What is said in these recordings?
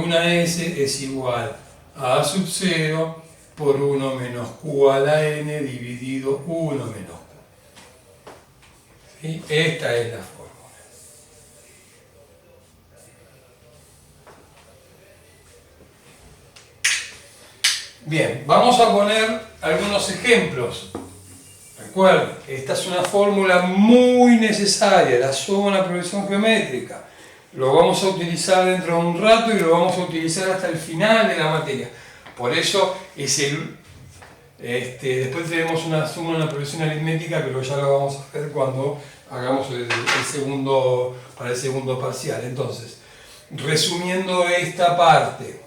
una S es igual a sub 0 por 1 menos Q a la N dividido 1 menos Q. ¿Sí? Esta es la fórmula. Bien, vamos a poner algunos ejemplos. Recuerden, esta es una fórmula muy necesaria, la suma de una progresión geométrica. Lo vamos a utilizar dentro de un rato y lo vamos a utilizar hasta el final de la materia. Por eso es después tenemos una suma de una progresión aritmética, pero ya lo vamos a ver cuando hagamos para el segundo parcial. Entonces, resumiendo esta parte,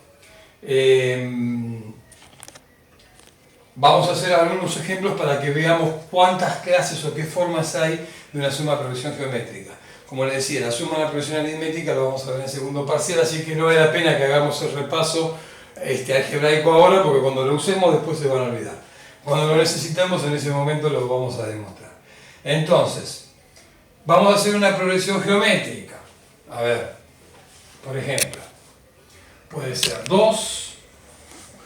vamos a hacer algunos ejemplos para que veamos cuántas clases o qué formas hay de una suma de progresión geométrica. Como les decía, la suma de la progresión aritmética lo vamos a ver en el segundo parcial, así que no vale la pena que hagamos el repaso algebraico ahora, porque cuando lo usemos después se van a olvidar. Cuando lo necesitamos, en ese momento lo vamos a demostrar. Entonces, vamos a hacer una progresión geométrica. A ver, por ejemplo, puede ser 2,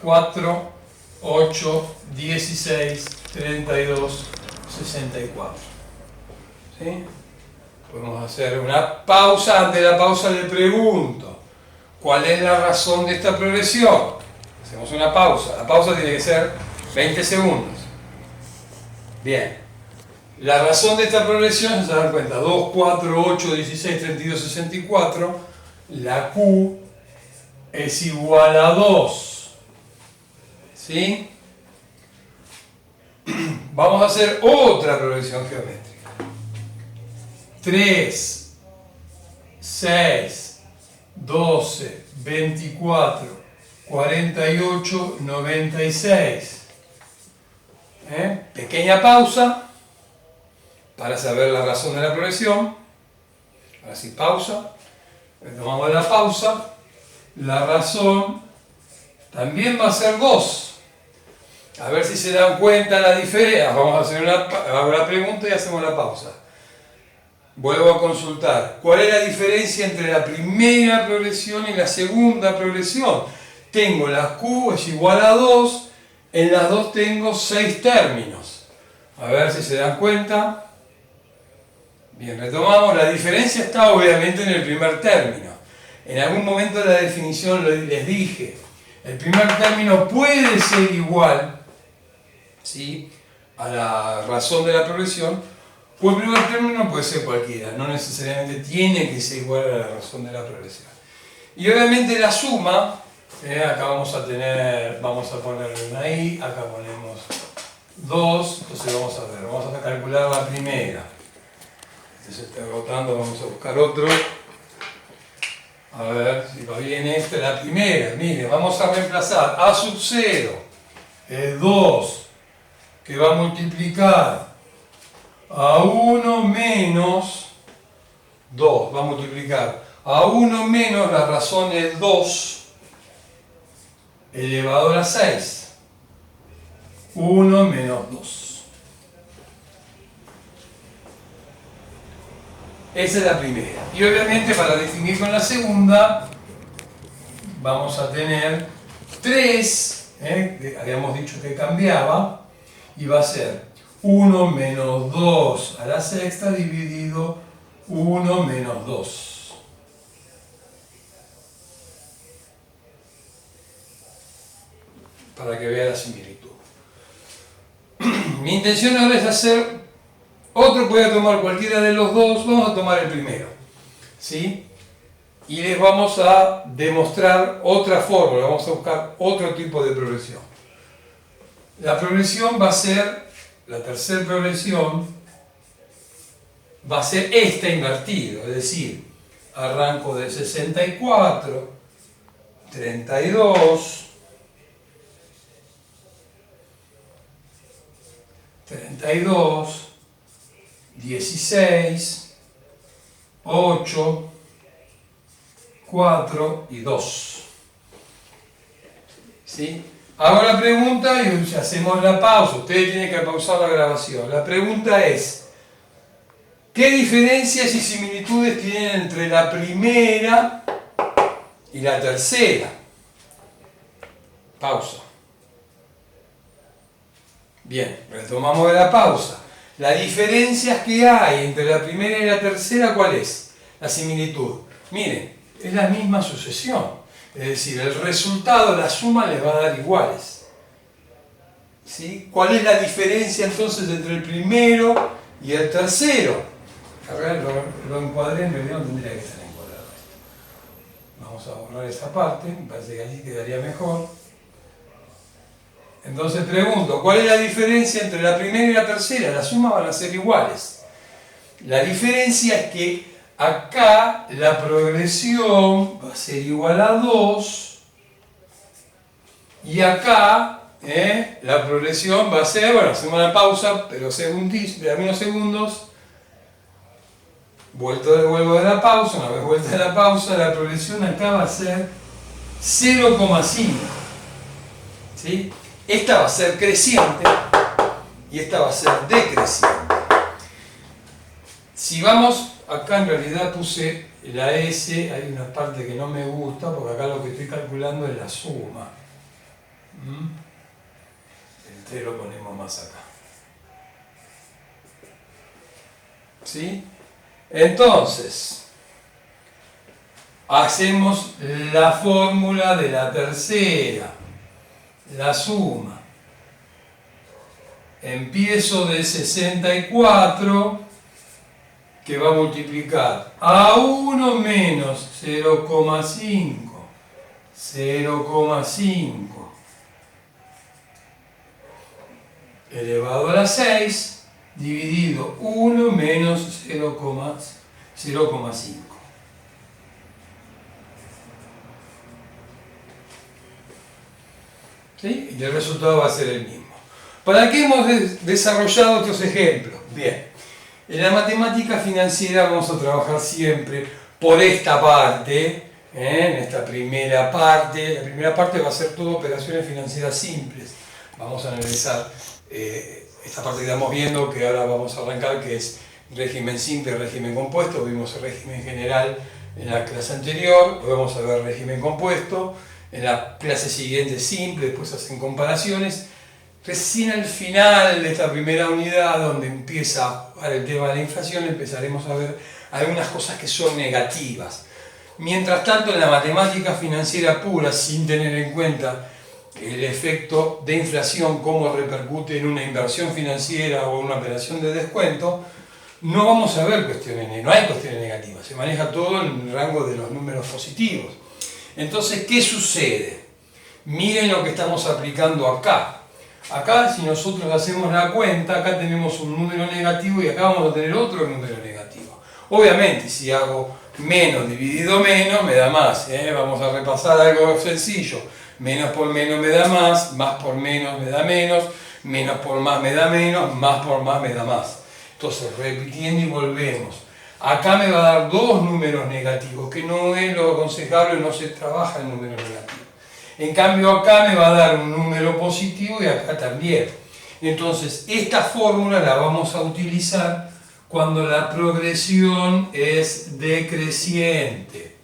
4, 8, 16, 32, 64. ¿Sí? Podemos hacer una pausa. Ante la pausa le pregunto, ¿cuál es la razón de esta progresión? Hacemos una pausa. La pausa tiene que ser 20 segundos. Bien. La razón de esta progresión, se dan cuenta, 2, 4, 8, 16, 32, 64. La Q es igual a 2. ¿Sí? Vamos a hacer otra progresión geométrica. 3, 6, 12, 24, 48, 96. Pequeña pausa para saber la razón de la progresión. Ahora sí, pausa. Retomamos la pausa. La razón también va a ser 2. A ver si se dan cuenta la diferencia. Vamos a hacer la pregunta y hacemos la pausa. Vuelvo a consultar. ¿Cuál es la diferencia entre la primera progresión y la segunda progresión? Tengo la Q es igual a 2. En las dos tengo 6 términos. A ver si se dan cuenta. Bien, retomamos. La diferencia está obviamente en el primer término. En algún momento de la definición les dije, el primer término puede ser igual, ¿sí?, a la razón de la progresión, o el primer término puede ser cualquiera, no necesariamente tiene que ser igual a la razón de la progresión. Y obviamente la suma, acá vamos a ponerle una I, acá ponemos 2, entonces vamos a calcular la primera. Este se está agotando, vamos a buscar otro. A ver si va bien esta, la primera. Mire, vamos a reemplazar a sub 0 es 2, que va a multiplicar a 1 menos 2, va a multiplicar a 1 menos, la razón es 2 elevado a la 6. 1 menos 2. Esa es la primera. Y obviamente para definir con la segunda vamos a tener 3, que habíamos dicho que cambiaba, y va a ser 1 menos 2 a la sexta dividido 1 menos 2. Para que vea la similitud. Mi intención ahora es hacer otro, puede tomar cualquiera de los dos, vamos a tomar el primero, ¿sí? Y les vamos a demostrar otra fórmula, vamos a buscar otro tipo de progresión. La progresión va a ser, la tercera progresión, va a ser esta invertido, es decir, arranco de 64, 32, 32, 16, 8, 4 y 2. ¿Sí? Hago la pregunta y hacemos la pausa. Ustedes tienen que pausar la grabación. La pregunta es, ¿qué diferencias y similitudes tienen entre la primera y la tercera. Pausa. Bien, retomamos de la pausa. Las diferencias que hay entre la primera y la tercera, ¿cuál es? La similitud. Miren, es la misma sucesión. Es decir, el resultado, la suma les va a dar iguales. ¿Sí? ¿Cuál es la diferencia entonces entre el primero y el tercero? A ver, lo encuadré, en realidad no tendría que estar encuadrado esto. Vamos a borrar esa parte, me parece que allí quedaría mejor. Entonces pregunto, ¿cuál es la diferencia entre la primera y la tercera? Las sumas van a ser iguales. La diferencia es que acá la progresión va a ser igual a 2 y acá la progresión va a ser, bueno, hacemos una pausa, pero de unos segundos, vuelvo de la pausa, una vez vuelta de la pausa, la progresión acá va a ser 0,5. ¿Sí? Esta va a ser creciente y esta va a ser decreciente. Si vamos, acá en realidad puse la S, hay una parte que no me gusta porque acá lo que estoy calculando es la suma. El T lo ponemos más acá. ¿Sí? Entonces, hacemos la fórmula de la tercera. La suma. Empiezo de 64, que va a multiplicar a 1 menos 0,5, 0,5 elevado a la 6, dividido 1 menos 0,5. ¿Sí? Y el resultado va a ser el mismo. ¿Para qué hemos desarrollado estos ejemplos? Bien, en la matemática financiera vamos a trabajar siempre por esta parte, en esta primera parte. La primera parte va a ser todo operaciones financieras simples. Vamos a analizar esta parte que estamos viendo, que ahora vamos a arrancar, que es régimen simple, régimen compuesto. Vimos el régimen general en la clase anterior, hoy vamos a ver régimen compuesto. En la clase siguiente simple, después hacen comparaciones. Recién al final de esta primera unidad, donde empieza a jugar el tema de la inflación, empezaremos a ver algunas cosas que son negativas. Mientras tanto, en la matemática financiera pura, sin tener en cuenta el efecto de inflación, cómo repercute en una inversión financiera o una operación de descuento, no vamos a ver no hay cuestiones negativas, se maneja todo en el rango de los números positivos. Entonces, ¿qué sucede? Miren lo que estamos aplicando acá. Acá, si nosotros hacemos la cuenta, acá tenemos un número negativo y acá vamos a tener otro número negativo. Obviamente, si hago menos dividido menos, me da más. Vamos a repasar algo sencillo. Menos por menos me da más por menos me da menos por más me da menos, más por más me da más. Entonces, repitiendo y volvemos. Acá me va a dar dos números negativos, que no es lo aconsejable, no se trabaja en números negativos. En cambio acá me va a dar un número positivo y acá también. Entonces esta fórmula la vamos a utilizar cuando la progresión es decreciente.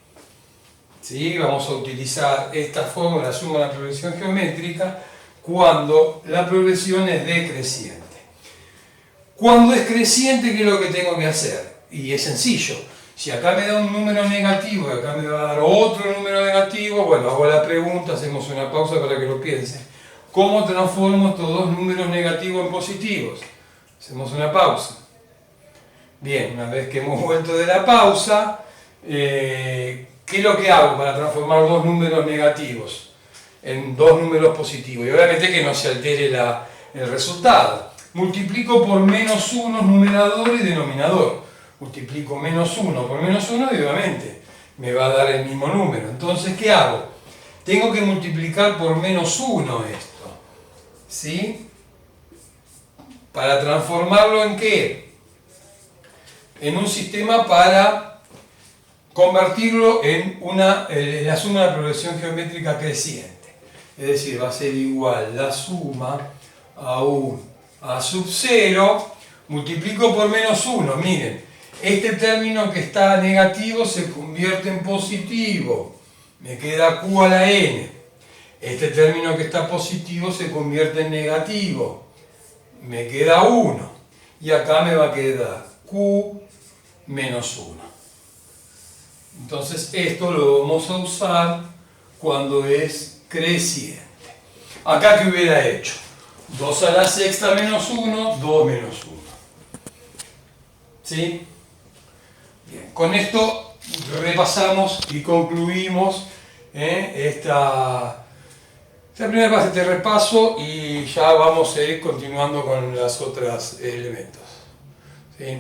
¿Sí? Vamos a utilizar esta fórmula, la suma de la progresión geométrica, cuando la progresión es decreciente. Cuando es creciente, ¿qué es lo que tengo que hacer? Y es sencillo. Si acá me da un número negativo y acá me va a dar otro número negativo, bueno, hago la pregunta, hacemos una pausa para que lo piensen. ¿Cómo transformo estos dos números negativos en positivos? Hacemos una pausa. Bien, una vez que hemos vuelto de la pausa, ¿qué es lo que hago para transformar dos números negativos en dos números positivos? Y obviamente que no se altere el resultado. Multiplico por menos 1 numerador y denominador. Multiplico menos 1 por menos 1 y obviamente me va a dar el mismo número. Entonces, ¿qué hago? Tengo que multiplicar por menos 1 esto. ¿Sí? Para transformarlo en ¿qué? En un sistema para convertirlo en la suma de la progresión geométrica creciente. Es decir, va a ser igual la suma a sub 0, multiplico por menos 1. Miren, este término que está negativo se convierte en positivo. me queda Q a la N. Este término que está positivo se convierte en negativo. Me queda 1. Y acá me va a quedar Q menos 1. Entonces esto lo vamos a usar cuando es creciente. Acá, ¿qué hubiera hecho? 2 a la sexta menos 1, 2 menos 1. ¿Sí? Bien, con esto repasamos y concluimos esta primera parte de repaso y ya vamos a ir continuando con los otros elementos. ¿Sí?